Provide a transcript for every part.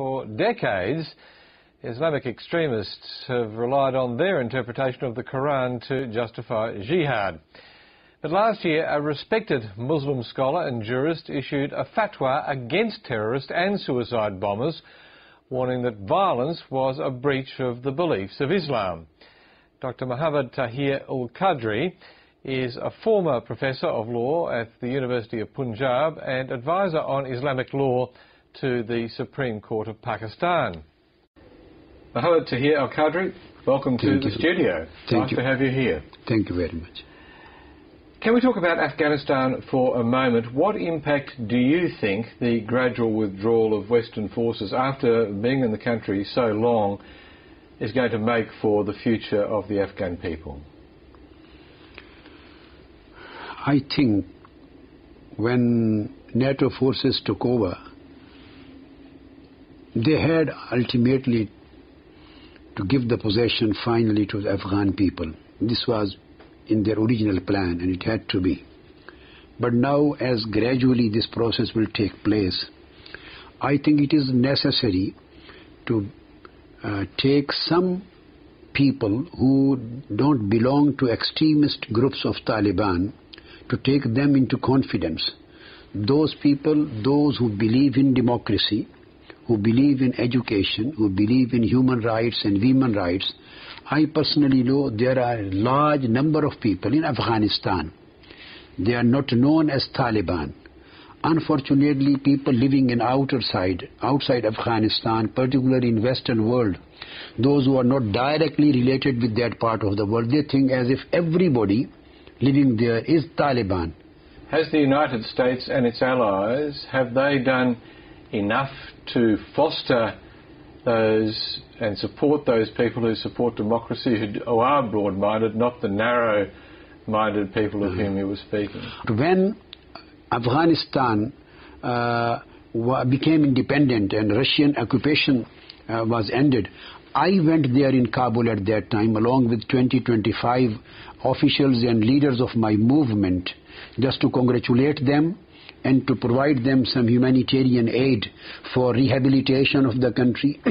For decades, Islamic extremists have relied on their interpretation of the Quran to justify jihad. But last year, a respected Muslim scholar and jurist issued a fatwa against terrorist and suicide bombers, warning that violence was a breach of the beliefs of Islam. Dr. Tahir Qadri is a former professor of law at the University of Punjab and advisor on Islamic law to the Supreme Court of Pakistan. Tahir Qadri, welcome to the studio. Nice to have you here. Thank you very much. Can we talk about Afghanistan for a moment? What impact do you think the gradual withdrawal of Western forces after being in the country so long is going to make for the future of the Afghan people? I think when NATO forces took over, they had ultimately to give the possession finally to the Afghan people. This was in their original plan, and it had to be. But now, as gradually this process will take place, I think it is necessary to take some people who don't belong to extremist groups of Taliban, to take them into confidence. Those people, those who believe in democracy, who believe in education, who believe in human rights and women's rights. I personally know there are a large number of people in Afghanistan. They are not known as Taliban. Unfortunately, people living in outside Afghanistan, particularly in Western world, those who are not directly related with that part of the world, they think as if everybody living there is Taliban. Has the United States and its allies, have they done enough to foster those and support those people who support democracy, who are broad-minded, not the narrow-minded people of whom you were speaking? When Afghanistan became independent and Russian occupation was ended, I went there in Kabul at that time along with 20-25 officials and leaders of my movement, just to congratulate them and to provide them some humanitarian aid for rehabilitation of the country,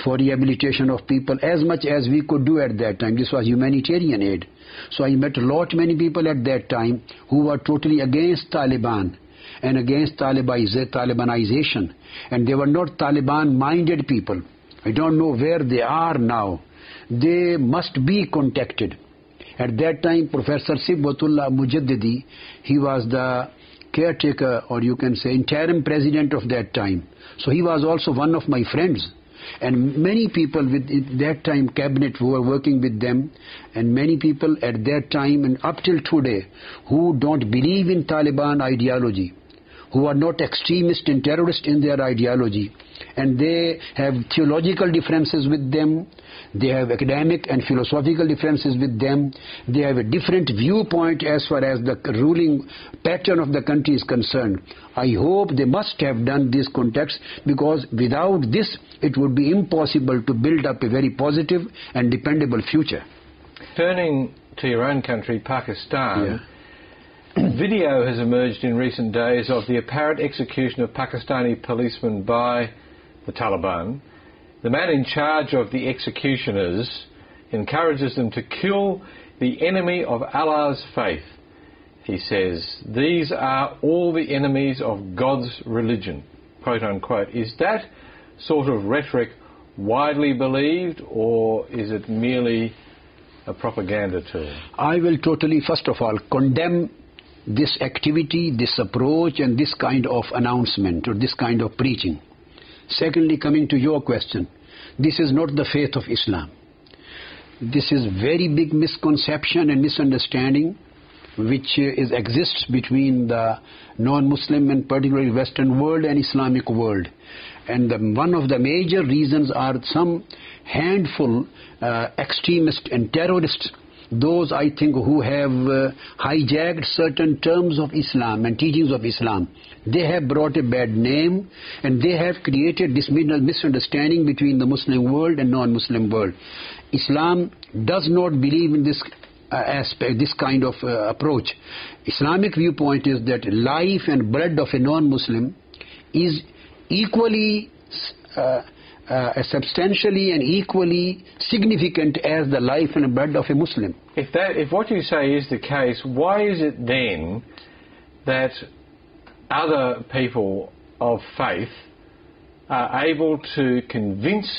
for rehabilitation of people, as much as we could do at that time. This was humanitarian aid. So I met many people at that time who were totally against Taliban and against Talibanization. And they were not Taliban-minded people. I don't know where they are now. They must be contacted. At that time, Professor Sibwatullah Mujaddidi, he was the caretaker, or you can say interim president of that time. So he was also one of my friends. And many people with that time cabinet who were working with them, and many people at that time and up till today who don't believe in Taliban ideology, who are not extremist and terrorist in their ideology, and they have theological differences with them, they have academic and philosophical differences with them, they have a different viewpoint as far as the ruling pattern of the country is concerned. I hope they must have done these contacts, because without this it would be impossible to build up a very positive and dependable future. Turning to your own country, Pakistan, video has emerged in recent days of the apparent execution of Pakistani policemen by the Taliban. The man in charge of the executioners encourages them to kill the enemy of Allah's faith. He says, these are all the enemies of God's religion, quote unquote. Is that sort of rhetoric widely believed, or is it merely a propaganda tool? I will totally, first of all, condemn this activity, this approach, and this kind of announcement or this kind of preaching. Secondly, coming to your question, this is not the faith of Islam. This is very big misconception and misunderstanding which exists between the non-Muslim and particularly Western world and Islamic world. And one of the major reasons are some handful extremists and terrorists, those I think who have hijacked certain terms of Islam and teachings of Islam. They have brought a bad name, and they have created this misunderstanding between the Muslim world and non-Muslim world. Islam does not believe in this aspect, this kind of approach. Islamic viewpoint is that life and blood of a non-Muslim is equally substantially and equally significant as the life and blood of a Muslim. If what you say is the case, why is it then that other people of faith are able to convince,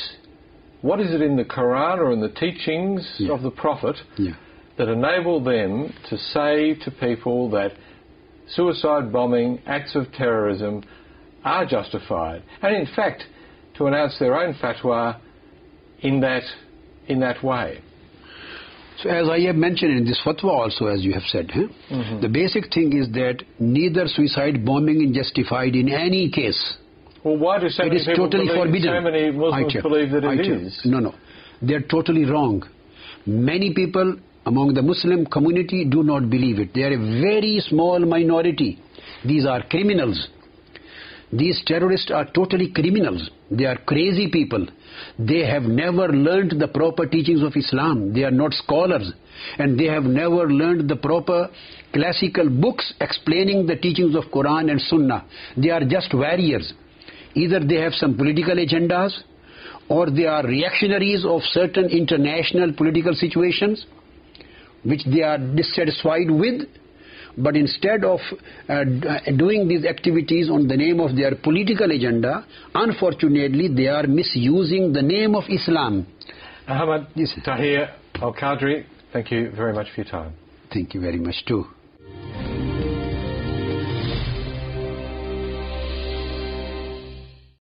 what is it in the Quran or in the teachings of the Prophet that enable them to say to people that suicide bombing, acts of terrorism are justified, and in fact to announce their own fatwa in that way? So as I have mentioned in this fatwa also, as you have said, the basic thing is that neither suicide bombing is justified in any case. Well, why do so many people totally believe, forbidden. So many Muslims believe that it is? No. They are totally wrong. Many people among the Muslim community do not believe it. They are a very small minority. These are criminals. These terrorists are totally criminals. They are crazy people. They have never learned the proper teachings of Islam. They are not scholars. And they have never learned the proper classical books explaining the teachings of Quran and Sunnah. They are just warriors. Either they have some political agendas, or they are reactionaries of certain international political situations which they are dissatisfied with. But instead of doing these activities on the name of their political agenda, unfortunately they are misusing the name of Islam. Ahmad, Tahir, Al-Qadri, thank you very much for your time. Thank you very much too.